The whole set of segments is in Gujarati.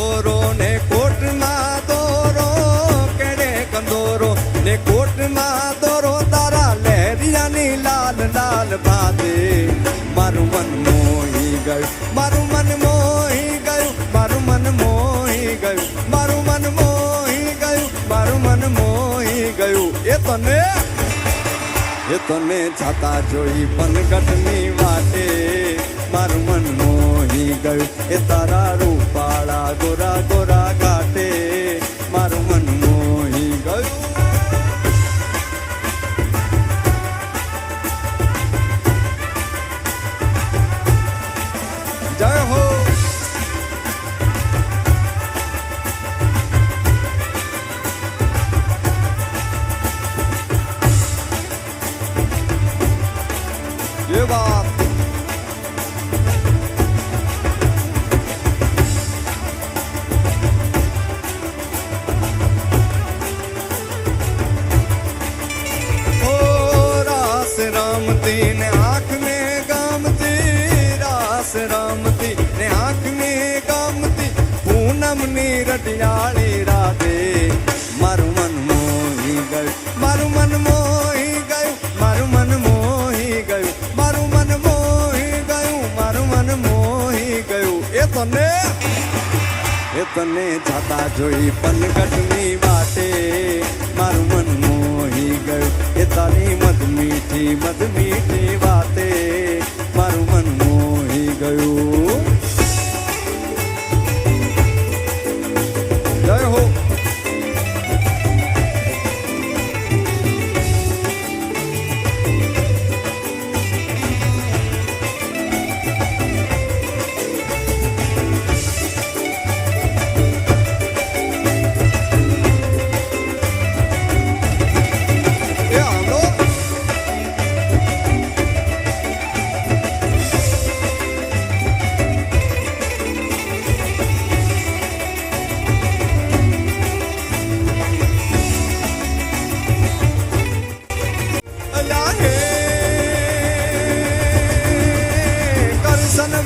દોરો ને કોટમાં દોરો કેડે કંદોરો ને કોટમાં દોરો તારા લહેરિયાની લાલ લાલ બાદે મારું મન મોહી ગયું મારું મન મોહી ગયું મારું મન મોહી ગયું મારું મન મોહી ગયું મારું મન મોહી ગયું એ તને જાતા જોઈ પનગટની વાટે મારું મન મોહી ગયું એ તારા રૂપાળા ગોરા ગોરા ઘાટે મારું મન મોહી ગયું જય હો ये बात ओ रास रामती ने आँख में गामती रास रामती ने आँख में गामती पूनम नी रटियाली राधे मारू मन मोही गયું મારું મન મોહી ગયું મારું મન મોહી ગયું મારું મન મોહી ગયું મારું મન મોહી ગયું એ તને જાતા જોઈ પનગટની વાટે મારું મન મોહી ગયું એ તારી મધ મીઠી વાતે મારું મન મોહી ગયું જય હો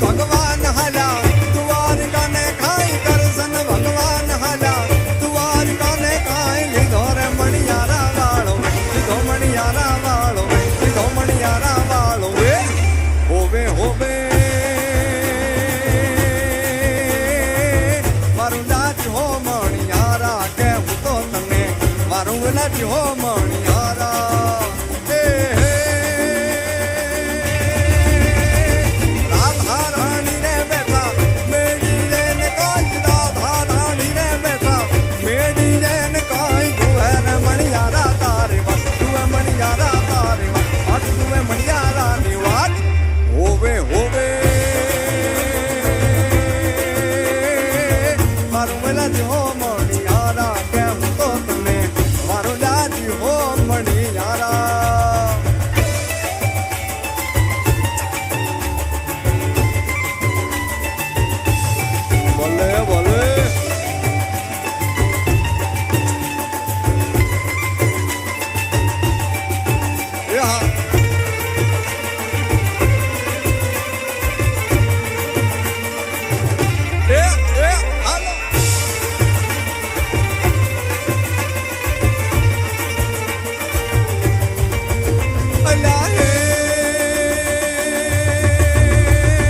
ભગવાન હાલા દ્વારકા ને ખાઈ કરશન ભગવાન હાલા દ્વારકા ને ખાઈ લીધો રે મણિયારા વાળો લીધો મણિયારા વાળો લીધો મણિયારા વાળો હોવે હોવે મારું લાજ હો મણિયારા કેવું તો તને મારું લાજ હો મણિયારા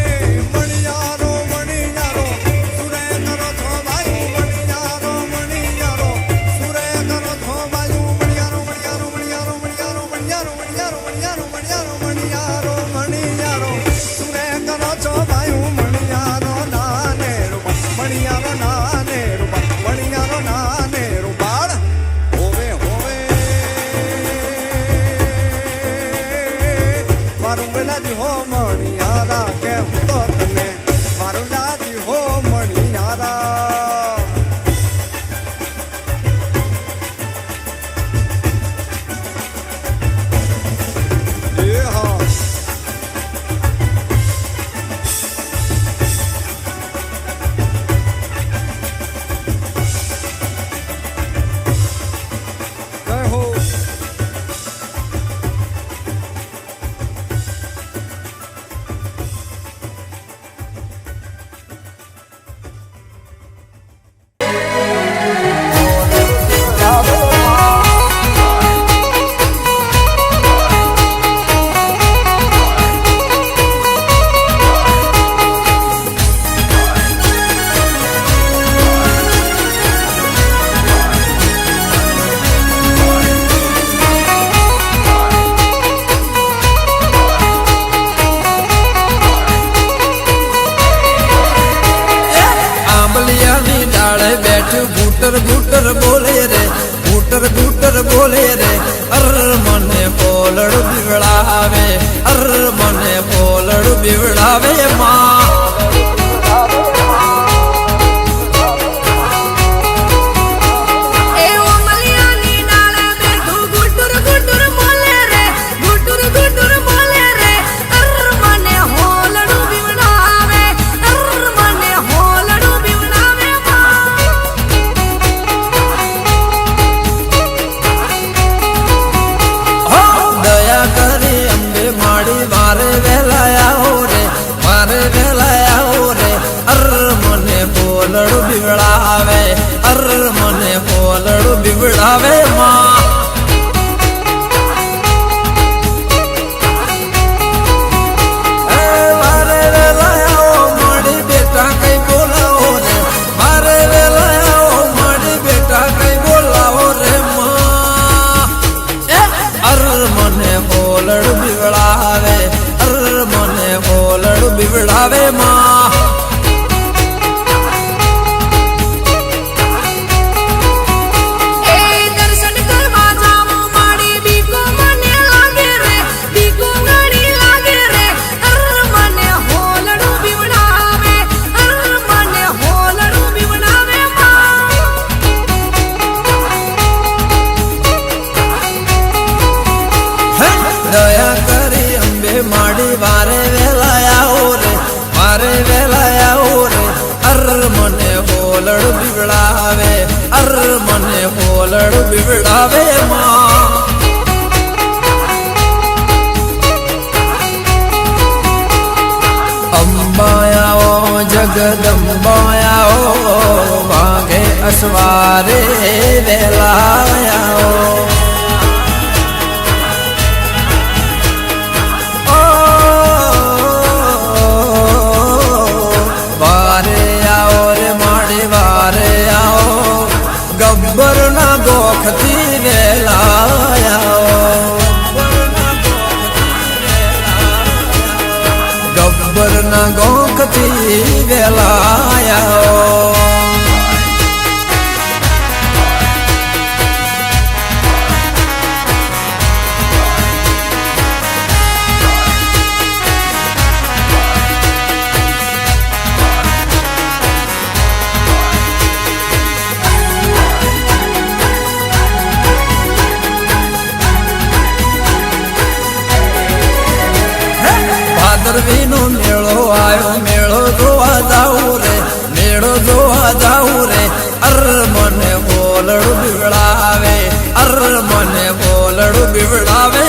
મણિયારો મણિયારો સુરેન્દ્ર डाले बैठ घूटर घूटर बोले रे घूटर बोले रे अर मने बोलड़ बिवड़ावे अर मने बोलड़ बिवड़ावे माँ बिवड़ावे अर मने बोलड़ बिवड़ावे माँ मारे वेलाओ माड़ी बेटा कई बोलाओ रे मारे वेलाओ माड़ी बेटा कई बोलाओ रे माँ अर मने बोलड़ बिवड़ावे अर मने बोलड़ बिवड़ावे माँ दया करी अंबे माड़ी वारे वेलाया रे अर मने बोलड़ बिवड़ावे अर मने बोलड़ बिवड़ावे माँ अम्बायाओ जगदम्बायाओ वागे असवारे वेलायाओ गब्बर ना गोखती वेलाया गब्बर ना गोखती वेलाया भादरवीनो मेळो आयो मेळो जोवा जाऊ रे अर मने बोलड़ बिवड़ावे अर मने बोलड़ बिवड़ावे